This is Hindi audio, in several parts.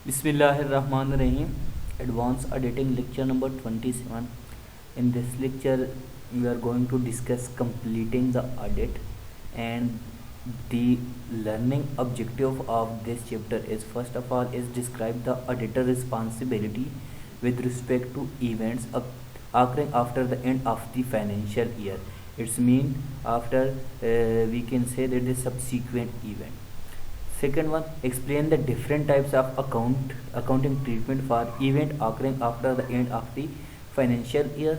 Bismillahirrahmanirrahim. Advanced Auditing lecture number 27. In this lecture, we are going to discuss completing the audit, and the learning objective of this chapter is, first of all, is describe the auditor responsibility with respect to events occurring after the end of the financial year. It's mean after we can say that the subsequent event. Second one, explain the different types of accounting treatment for event occurring after the end of the financial year.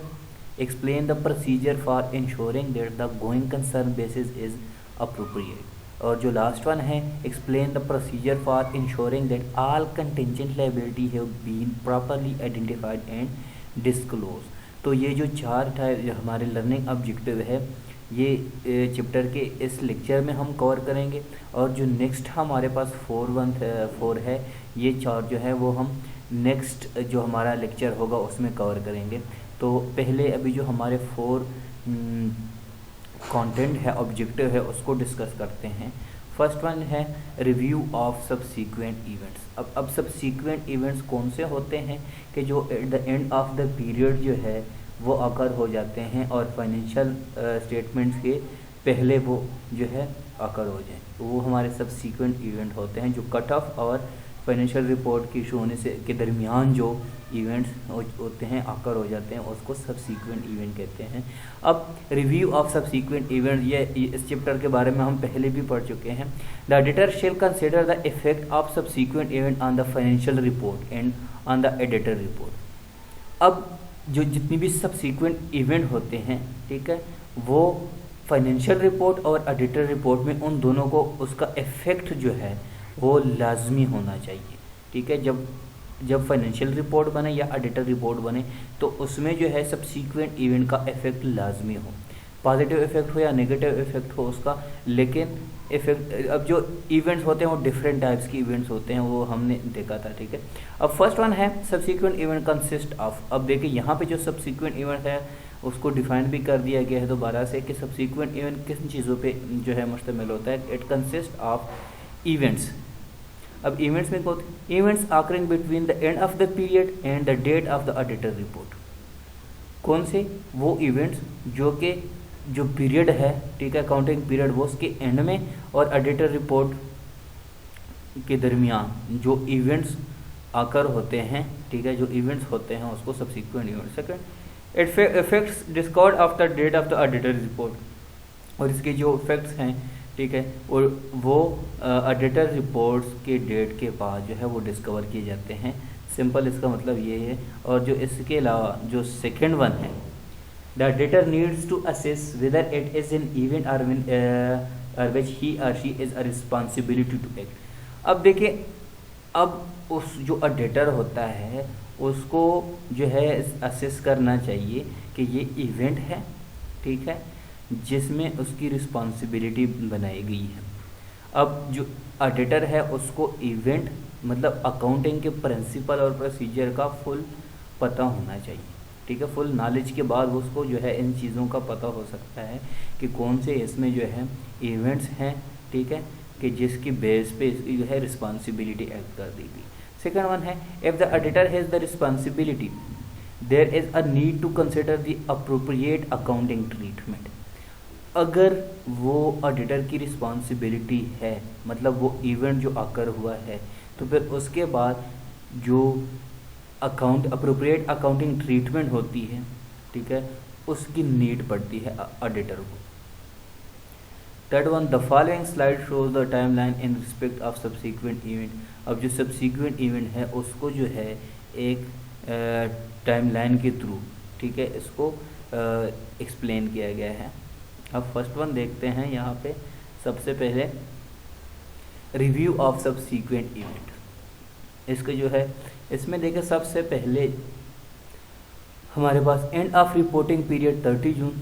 Explain the procedure for ensuring that the going concern basis is appropriate. और जो लास्ट वन है, explain the procedure for ensuring that all contingent liability have been properly identified and disclosed. तो ये जो चार हमारे लर्निंग ऑब्जेक्टिव है, ये चैप्टर के इस लेक्चर में हम कवर करेंगे। और जो नेक्स्ट हमारे पास 4 है, ये चार जो है वो हम नेक्स्ट जो हमारा लेक्चर होगा उसमें कवर करेंगे। तो पहले अभी जो हमारे 4 कंटेंट है, ऑब्जेक्टिव है, उसको डिस्कस करते हैं। फर्स्ट वन है रिव्यू ऑफ सबसीक्वेंट इवेंट्स। अब सबसीक्वेंट इवेंट्स कौन से होते हैं कि जो at the end of the period जो है वो अकर हो जाते हैं और फाइनेंशियल स्टेटमेंट्स के पहले वो जो है अकर हो जाए, वो हमारे सबसीक्वेंट इवेंट होते हैं। जो कट ऑफ और फाइनेंशियल रिपोर्ट की इशू होने से के दरमियान जो इवेंट्स होते हैं अकर हो जाते हैं, उसको सबसीक्वेंट इवेंट कहते हैं। अब रिव्यू ऑफ सबसीक्वेंट इवेंट, ये इस चैप्टर के बारे में हम पहले भी पढ़ चुके हैं। The auditor shall consider the effect of subsequent event on the financial report and on the editor report. अब जो जितनी भी सबसीक्वेंट इवेंट होते हैं, ठीक है, वो फाइनेंशियल रिपोर्ट और एडिटर रिपोर्ट में उन दोनों को उसका इफेक्ट जो है वो लाजमी होना चाहिए। ठीक है, जब फाइनेंशियल रिपोर्ट बने या एडिटर रिपोर्ट बने तो उसमें जो है सबसीक्वेंट इवेंट का इफेक्ट लाजमी हो, पॉजिटिव इफेक्ट हो या नेगेटिव इफेक्ट हो उसका। लेकिन इफेक्ट, अब जो इवेंट्स होते हैं वो डिफरेंट टाइप्स के इवेंट्स होते हैं, वो हमने देखा था। ठीक है, अब फर्स्ट वन है सबसीक्वेंट इवेंट कंसिस्ट ऑफ। अब देखिए यहाँ पे जो सबसीक्वेंट इवेंट है उसको डिफाइन भी कर दिया गया है दोबारा से कि सबसीक्वेंट इवेंट किन चीज़ों पे जो है मुश्तमिल होता है। It consist of events. अब इवेंट्स में कौन, events occurring between the end of the period and the date of the auditor report. कौन से, वो इवेंट्स जो कि जो पीरियड है, ठीक है, अकाउंटिंग पीरियड, वो उसके एंड में और ऑडिटर रिपोर्ट के दरमियान जो इवेंट्स आकर होते हैं, ठीक है, जो इवेंट्स होते हैं उसको subsequent event. Second, it effects discord after date of the auditor report. और इसके जो इफेक्ट्स हैं, ठीक है, और वो ऑडिटर रिपोर्ट्स के डेट के बाद जो है वो डिस्कवर किए जाते हैं। सिंपल इसका मतलब ये है। और जो इसके अलावा जो सेकंड वन है, the auditor needs to assess whether it is an event और विच ही और she is a responsibility to act. अब देखिए, अब उस जो ऑडिटर होता है उसको जो है असेस करना चाहिए कि ये इवेंट है, ठीक है, जिसमें उसकी रिस्पॉन्सिबिलिटी बनाई गई है। अब जो ऑडिटर है उसको इवेंट मतलब अकाउंटिंग के प्रिंसिपल और प्रोसीजर का फुल पता होना चाहिए। ठीक है, फुल नॉलेज के बाद उसको जो है इन चीज़ों का पता हो सकता है कि कौन से इसमें जो है इवेंट्स हैं, ठीक है, कि जिसकी बेस पे इसकी जो है रिस्पॉन्सिबिलिटी एक्ट कर दी गई। सेकेंड वन है, if the auditor has the responsibility there is a need to consider the appropriate accounting treatment. अगर वो ऑडिटर की रिस्पॉन्सिबिलिटी है, मतलब वो इवेंट जो आकर हुआ है, तो फिर उसके बाद जो अप्रोप्रिएट अकाउंटिंग ट्रीटमेंट होती है, ठीक है, उसकी नीड पड़ती है ऑडिटर को। Third one, the following slide shows the timeline in respect of subsequent event. अब जो सबसीक्वेंट इवेंट है उसको जो है एक टाइमलाइन के थ्रू, ठीक है, इसको एक्सप्लेन किया गया है। अब फर्स्ट वन देखते हैं यहाँ पे। सबसे पहले रिव्यू ऑफ सबसीक्वेंट इवेंट, इसका जो है इसमें देखें सबसे पहले हमारे पास एंड ऑफ रिपोर्टिंग पीरियड 30 जून,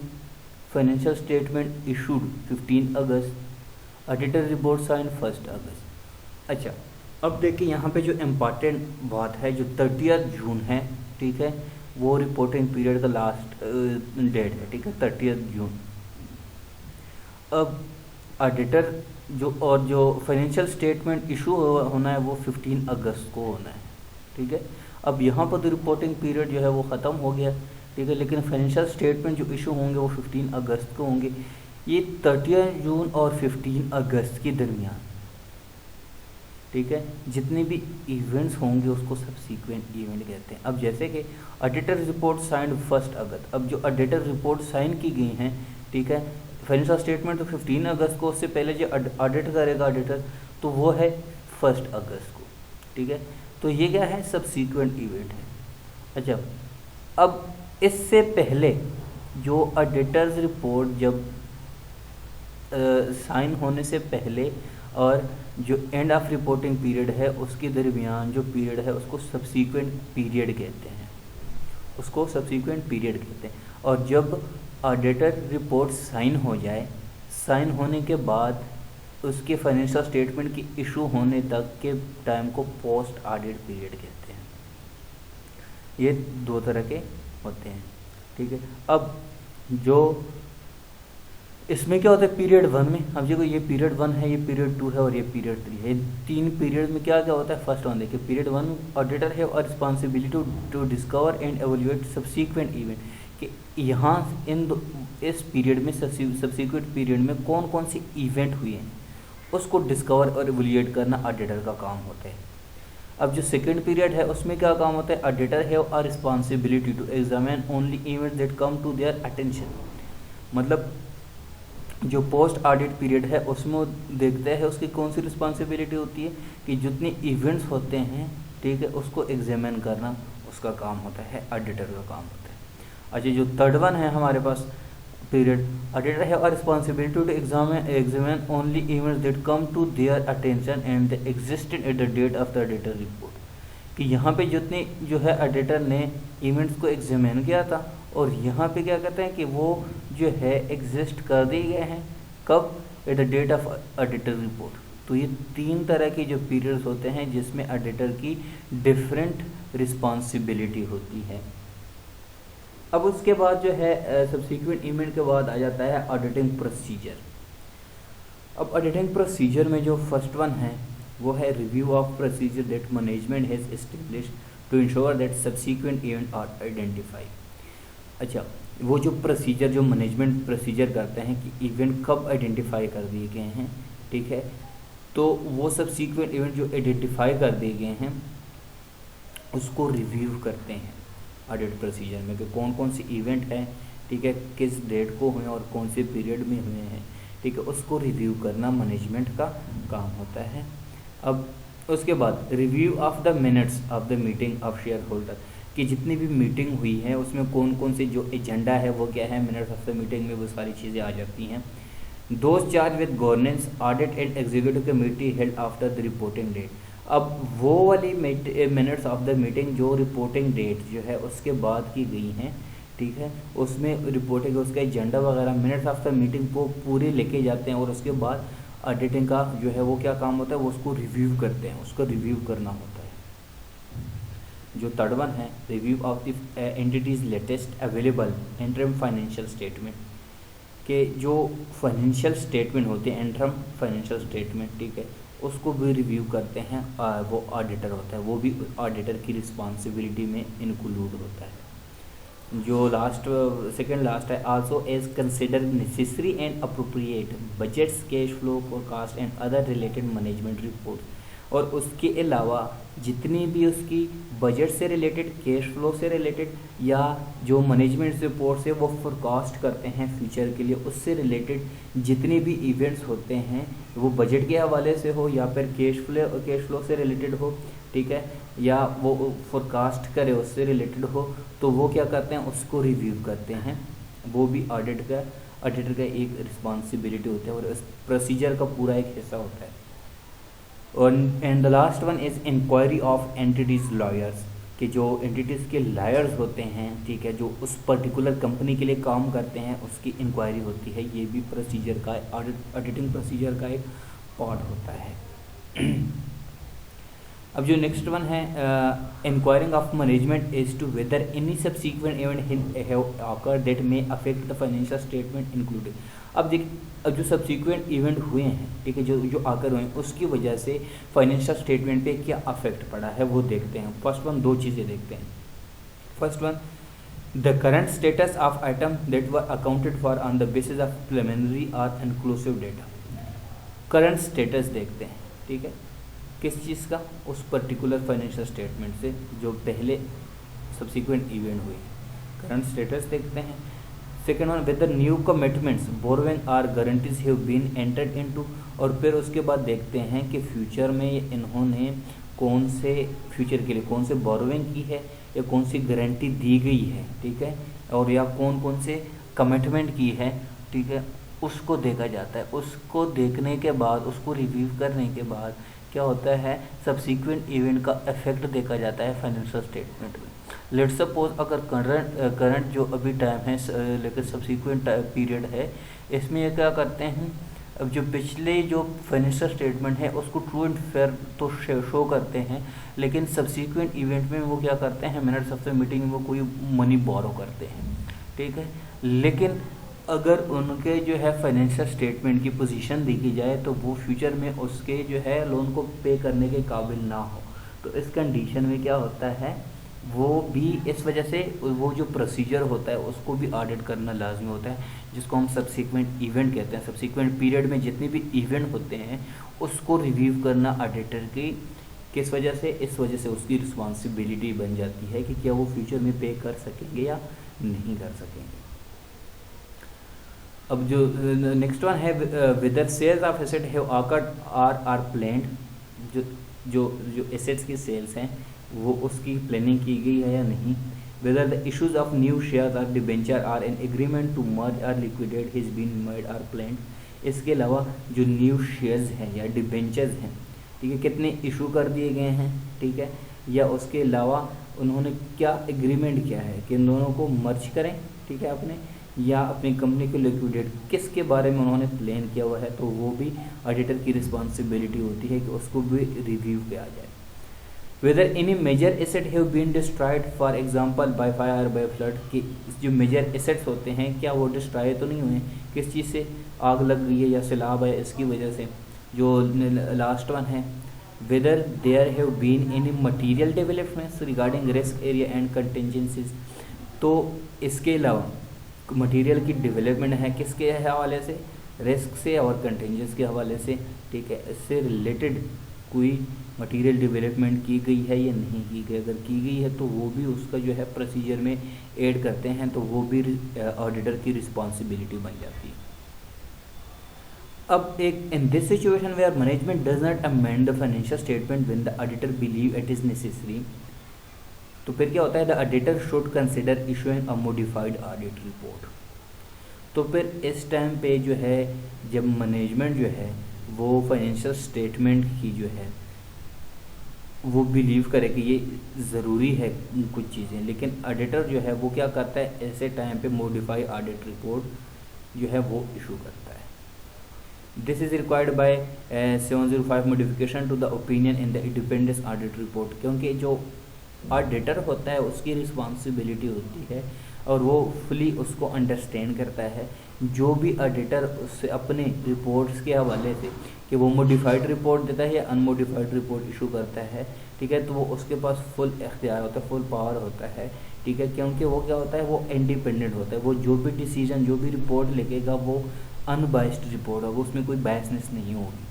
फाइनेंशियल स्टेटमेंट इशूड 15 अगस्त, ऑडिटर रिपोर्ट साइन 1 अगस्त। अच्छा, अब देखिए यहाँ पे जो इम्पॉर्टेंट बात है, जो 30 जून है, ठीक है, वो रिपोर्टिंग पीरियड का लास्ट डेट है, ठीक है, 30 जून। अब ऑडिटर जो फाइनेंशियल स्टेटमेंट इशू होना है वो 15 अगस्त को होना है, ठीक है। अब यहाँ पर तो रिपोर्टिंग पीरियड जो है वो ख़त्म हो गया, ठीक है, लेकिन फाइनेंशियल स्टेटमेंट जो इशू होंगे वो 15 अगस्त को होंगे। ये 30 जून और 15 अगस्त के दरमियान, ठीक है, जितने भी इवेंट्स होंगे उसको सब्सीक्वेंट इवेंट कहते हैं। अब जैसे कि ऑडिटर रिपोर्ट साइंड 1 अगस्त, अब जो ऑडिटर रिपोर्ट साइन की गई हैं, ठीक है, फाइनेंशियल स्टेटमेंट तो 15 अगस्त को, उससे पहले जो ऑडिट करेगा ऑडिटर तो वो है 1 अगस्त को, ठीक है। तो ये क्या है, सब्सीक्वेंट इवेंट है। अच्छा, अब इससे पहले जो ऑडिटर्स रिपोर्ट जब साइन होने से पहले और जो एंड ऑफ रिपोर्टिंग पीरियड है उसके दरमियान जो पीरियड है उसको सब्सीक्वेंट पीरियड कहते हैं, उसको सब्सीक्वेंट पीरियड कहते हैं। और जब ऑडिटर रिपोर्ट साइन हो जाए, साइन होने के बाद उसके फाइनेंशियल स्टेटमेंट की इशू होने तक के टाइम को पोस्ट ऑडिट पीरियड कहते हैं। ये 2 तरह के होते हैं, ठीक है। अब जो इसमें क्या होता है पीरियड 1 में, अब देखो ये पीरियड 1 है, ये पीरियड 2 है और ये पीरियड 3 है। 3 पीरियड में क्या क्या होता है, फर्स्ट वन देखिए, पीरियड 1 ऑडिटर है और responsibility to discover and evaluate subsequent event, कि यहाँ इस पीरियड में सब्सीक्वेंट पीरियड में कौन कौन से इवेंट हुए हैं उसको डिस्कवर और एवेल्युएट करना ऑडिटर का काम होता है। अब जो सेकेंड पीरियड है उसमें क्या काम होता है, auditor have a responsibility to examine only events that come to their attention, मतलब जो पोस्ट ऑडिट पीरियड है उसमें देखते हैं उसकी कौन सी रिस्पॉन्सिबिलिटी होती है कि जितने इवेंट्स होते हैं, ठीक है, उसको एग्जामिन करना उसका काम होता है, ऑडिटर का काम होता है। अच्छा, जो थर्ड वन है हमारे पास पीरियड, ऑडिटर है और responsibility to examine only events that come to their attention and the existed at the date of the auditor report, कि यहाँ पे जितने जो है ऑडिटर ने इवेंट्स को एग्जामिन किया था और यहाँ पे क्या कहते हैं कि वो जो है एग्जिस्ट कर दिए गए हैं, कब, at the date of auditor report. तो ये 3 तरह के जो पीरियड्स होते हैं जिसमें ऑडिटर की डिफरेंट रिस्पॉन्सिबिलिटी होती है। अब उसके बाद जो है सब्सीक्वेंट इवेंट के बाद आ जाता है ऑडिटिंग प्रोसीजर। अब ऑडिटिंग प्रोसीजर में जो फर्स्ट वन है वो है review of procedure that management has established to ensure that subsequent event are identify. अच्छा, वो जो प्रोसीजर जो मैनेजमेंट प्रोसीजर करते हैं कि इवेंट कब आइडेंटिफाई कर दिए गए हैं, ठीक है, तो वो सब्सीक्वेंट इवेंट जो आइडेंटिफाई कर दिए गए हैं उसको रिव्यू करते हैं ऑडिट प्रोसीजर में कि कौन कौन सी इवेंट है, ठीक है, किस डेट को हुए और कौन से पीरियड में हुए हैं, ठीक है, उसको रिव्यू करना मैनेजमेंट का काम होता है। अब उसके बाद review of the minutes of the meeting of share holder, कि जितनी भी मीटिंग हुई है उसमें कौन कौन से जो एजेंडा है वो क्या है, मिनट्स ऑफ द मीटिंग में वो सारी चीज़ें आ जाती हैं। Those charged with governance audit and executive committee held after the reporting date. अब वो वाली मिनट्स ऑफ द मीटिंग जो रिपोर्टिंग डेट जो है उसके बाद की गई हैं, ठीक है, उसमें रिपोर्टिंग उसका एजेंडा वगैरह मिनट्स ऑफ द मीटिंग वो पूरे लेके जाते हैं और उसके बाद ऑडिटिंग का जो है वो क्या काम होता है, वो उसको रिव्यू करते हैं, उसको रिव्यू करना होता है। जो थर्ड वन है review of the entities latest available interim financial statement, के जो फाइनेंशियल स्टेटमेंट होते हैं इंटरम फाइनेंशियल स्टेटमेंट, ठीक है, उसको भी रिव्यू करते हैं, वो ऑडिटर होता है, वो भी ऑडिटर की रिस्पॉन्सिबिलिटी में इंक्लूड होता है। जो लास्ट सेकंड लास्ट है, also as consider necessary and appropriate budgets, cash flow forecast and other related management report, और उसके अलावा जितनी भी उसकी बजट से रिलेटेड, कैश फ्लो से रिलेटेड या जो मैनेजमेंट रिपोर्ट्स है वो फोरकास्ट करते हैं फ्यूचर के लिए, उससे रिलेटेड जितने भी इवेंट्स होते हैं वो बजट के हवाले से हो या फिर कैश फ्लो से रिलेटेड हो, ठीक है, या वो फोरकास्ट करे उससे रिलेटेड हो, तो वो क्या करते हैं उसको रिव्यू करते हैं। वो भी ऑडिटर का एक रिस्पॉन्सिबिलिटी होता है और इस प्रोसीजर का पूरा एक हिस्सा होता है। और and the last one is inquiry of entities lawyers, कि जो एंटिटीज़ के लॉयर्स होते हैं, ठीक है, जो उस पर्टिकुलर कंपनी के लिए काम करते हैं उसकी इंक्वायरी होती है। ये भी प्रोसीजर का ऑडिटिंग प्रोसीजर का एक पार्ट होता है। अब जो नेक्स्ट वन है inquiring of management is to whether any subsequent event have occurred that may affect the financial statement included. अब जो सब्सिक्वेंट इवेंट हुए हैं, ठीक है, जो जो आकर हुए हैं, उसकी वजह से फाइनेंशियल स्टेटमेंट पे क्या अफेक्ट पड़ा है वो देखते हैं। फर्स्ट वन, दो चीज़ें देखते हैं। First one, the current status of item that were accounted for on the basis of preliminary और इंक्लूसिव डेटा। करंट स्टेटस देखते हैं, ठीक है, किस चीज़ का, उस पर्टिकुलर फाइनेंशियल स्टेटमेंट से जो पहले सब्सिक्वेंट इवेंट हुई, करंट स्टेटस देखते हैं। Second one, whether new commitments borrowing or guarantees have been entered into, और फिर उसके बाद देखते हैं कि फ्यूचर में इन्होंने कौन से, फ्यूचर के लिए कौन से बोरोइंग की है या कौन सी गारंटी दी गई है, ठीक है, और या कौन कौन से कमिटमेंट की है, ठीक है, उसको देखा जाता है। उसको देखने के बाद, उसको रिव्यू करने के बाद क्या होता है, सब्सिक्वेंट इवेंट का इफेक्ट देखा जाता है फाइनेंशियल स्टेटमेंट में। लेट्स सपोज अगर करंट जो अभी टाइम है लेकिन सब्सिक्वेंट पीरियड है, इसमें ये क्या करते हैं, अब जो पिछले जो फाइनेंशियल स्टेटमेंट है उसको ट्रू एंड फेयर तो शो करते हैं, लेकिन सब्सिक्वेंट इवेंट में वो क्या करते हैं, मिनट्स ऑफ द मीटिंग में वो कोई मनी बोरो करते हैं, ठीक है। लेकिन अगर उनके जो है फाइनेंशियल स्टेटमेंट की पोजीशन देखी जाए तो वो फ्यूचर में उसके जो है लोन को पे करने के काबिल ना हो, तो इस कंडीशन में क्या होता है, वो भी इस वजह से वो जो प्रोसीजर होता है उसको भी ऑडिट करना लाजमी होता है, जिसको हम सब्सिक्वेंट इवेंट कहते हैं। सब्सिक्वेंट पीरियड में जितने भी इवेंट होते हैं उसको रिव्यू करना ऑडिटर की किस वजह से, इस वजह से उसकी रिस्पॉन्सिबिलिटी बन जाती है कि क्या वो फ्यूचर में पे कर सकेंगे या नहीं कर सकेंगे। अब जो नेक्स्ट वन है, whether sales of asset have occurred or planned, जो जो जो एसेट्स की सेल्स हैं वो उसकी प्लानिंग की गई है या नहीं। Whether the issues of new share or debenture or an agreement to merge or liquidate has been made or planned. इसके अलावा जो न्यू शेयर्स हैं या डिबेंचर्स हैं, ठीक है, कितने इशू कर दिए गए हैं, ठीक है, या उसके अलावा उन्होंने क्या एग्रीमेंट किया है कि इन दोनों को मर्ज करें, ठीक है, अपने या अपनी कंपनी को लिक्विडेट, किसके बारे में उन्होंने प्लान किया हुआ है, तो वो भी ऑडिटर की रिस्पॉन्सिबिलिटी होती है कि उसको भी रिव्यू किया जाए। Whether any major asset have been destroyed for example by fire by flood, कि जो मेजर एसेट्स होते हैं क्या वो डिस्ट्रॉय तो नहीं हुए, किस चीज़ से, आग लग गई है या सैलाब है इसकी वजह से। जो लास्ट वन है, whether there have been any material developments regarding risk area and contingencies, तो इसके अलावा मटेरियल की डेवलपमेंट है किसके हवाले से, रिस्क से और कंटिजेंस के हवाले से, ठीक है, इससे रिलेटेड कोई मटेरियल डेवलपमेंट की गई है या नहीं की गई। अगर की गई है तो वो भी उसका जो है प्रोसीजर में ऐड करते हैं, तो वो भी ऑडिटर की रिस्पॉन्सिबिलिटी बन जाती है। अब एक in this situation where management does not amend the financial statement when the auditor believe it is necessary, तो फिर क्या होता है, the auditor should consider issuing a modified audit report. तो फिर इस टाइम पे जो है जब मैनेजमेंट जो है वो फाइनेंशियल स्टेटमेंट की जो है वो बिलीव करे कि ये ज़रूरी है कुछ चीज़ें, लेकिन ऑडिटर जो है वो क्या करता है, ऐसे टाइम पे मॉडिफाइड ऑडिट रिपोर्ट जो है वो इशू करता है। This is required by 705 modification to the opinion in the independence audit report, क्योंकि जो ऑडिटर होता है उसकी रिस्पॉन्सिबिलिटी होती है और वो फुली उसको अंडरस्टैंड करता है। जो भी ऑडिटर उससे अपने रिपोर्ट्स के हवाले से कि वो मॉडिफाइड रिपोर्ट देता है या अनमॉडिफाइड रिपोर्ट इशू करता है, ठीक है, तो वो उसके पास फुल इख्तियार होता है, फुल पावर होता है, ठीक है, क्योंकि वो क्या होता है, वो इंडिपेंडेंट होता है। वो जो भी डिसीजन, जो भी रिपोर्ट लिखेगा वो अनबाइस्ड रिपोर्ट होगा, उसमें कोई बायसनेस नहीं होगी।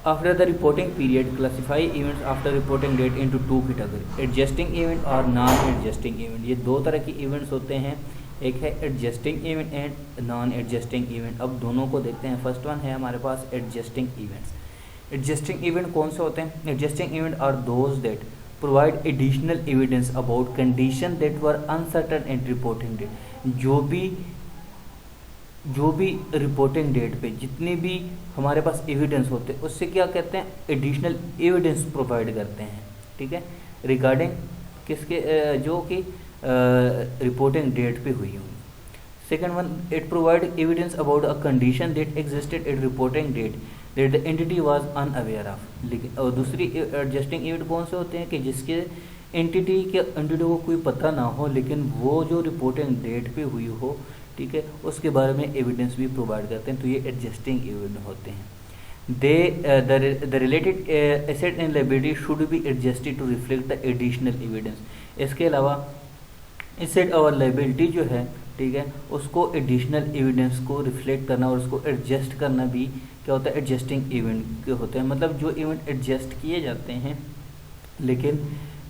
After the reporting period, classify events after reporting date into two categories, adjusting event और non-adjusting event। ये दो तरह की events होते हैं, एक है adjusting event and non-adjusting event। अब दोनों को देखते हैं। फर्स्ट वन है हमारे पास adjusting events। adjusting event कौन से होते हैं? adjusting event are those that provide additional evidence about condition that were uncertain at reporting date। जो भी रिपोर्टिंग डेट पे जितने भी हमारे पास एविडेंस होते हैं उससे क्या कहते हैं, एडिशनल एविडेंस प्रोवाइड करते हैं, ठीक है, रिगार्डिंग किसके, जो कि रिपोर्टिंग डेट पे हुई होंगी। Second one, it provide evidence about a condition that existed at reporting date that the entity was unaware of. लेकिन और दूसरी एडजस्टिंग इवेंट कौन से होते हैं कि जिसके एंटिटी को कोई पता ना हो, लेकिन वो जो रिपोर्टिंग डेट पे हुई हो, ठीक है, उसके बारे में एविडेंस भी प्रोवाइड करते हैं, तो ये एडजस्टिंग इवेंट होते हैं। The related asset and liability should be adjusted to reflect the additional evidence। इसके अलावा एसेट और लाइबिलिटी जो है, ठीक है, उसको एडिशनल एविडेंस को रिफ्लेक्ट करना और उसको एडजस्ट करना भी क्या होता है, एडजस्टिंग इवेंट के होते हैं। मतलब जो इवेंट एडजस्ट किए जाते हैं, लेकिन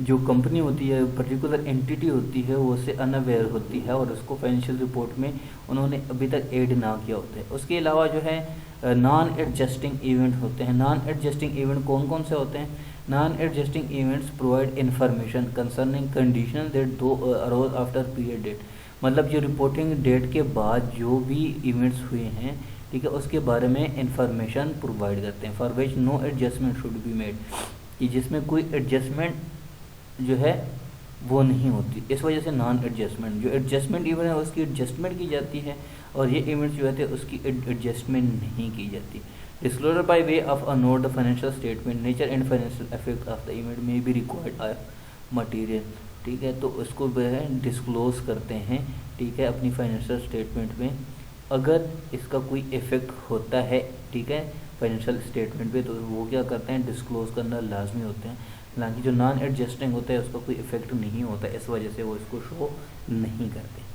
जो कंपनी होती है, पर्टिकुलर एंटिटी होती है, वो उससे अनअवेयर होती है और उसको फाइनेंशियल रिपोर्ट में उन्होंने अभी तक ऐड ना किया होता है। उसके अलावा जो है नॉन एडजस्टिंग इवेंट होते हैं। नॉन एडजस्टिंग इवेंट कौन कौन से होते हैं? Non adjusting events provide information concerning condition that दो अरोज आफ्टर पीरियड डेट। मतलब जो रिपोर्टिंग डेट के बाद जो भी इवेंट्स हुए हैं, ठीक है, उसके बारे में इंफॉर्मेशन प्रोवाइड करते हैं। For which no adjustment should be made, कि जिसमें कोई एडजस्टमेंट जो है वो नहीं होती। इस वजह से नॉन एडजस्टमेंट, जो एडजस्टमेंट इवेंट है उसकी एडजस्टमेंट की जाती है, और ये इवेंट्स जो है उसकी एडजस्टमेंट नहीं की जाती। Disclosure by way of a note the financial statement, nature and financial effect of the event में बी रिक्वायर्ड मटीरियल, ठीक है, तो उसको जो है डिस्क्लोज करते हैं, ठीक है, अपनी फाइनेंशियल स्टेटमेंट में। अगर इसका कोई इफेक्ट होता है, ठीक है, फाइनेंशियल स्टेटमेंट पे, तो वो क्या करते हैं, डिस्क्लोज करना लाजमी होते हैं। हालांकि जो नॉन एडजस्टिंग होता है उसका कोई इफेक्ट नहीं होता, इस वजह से वो इसको शो नहीं करते।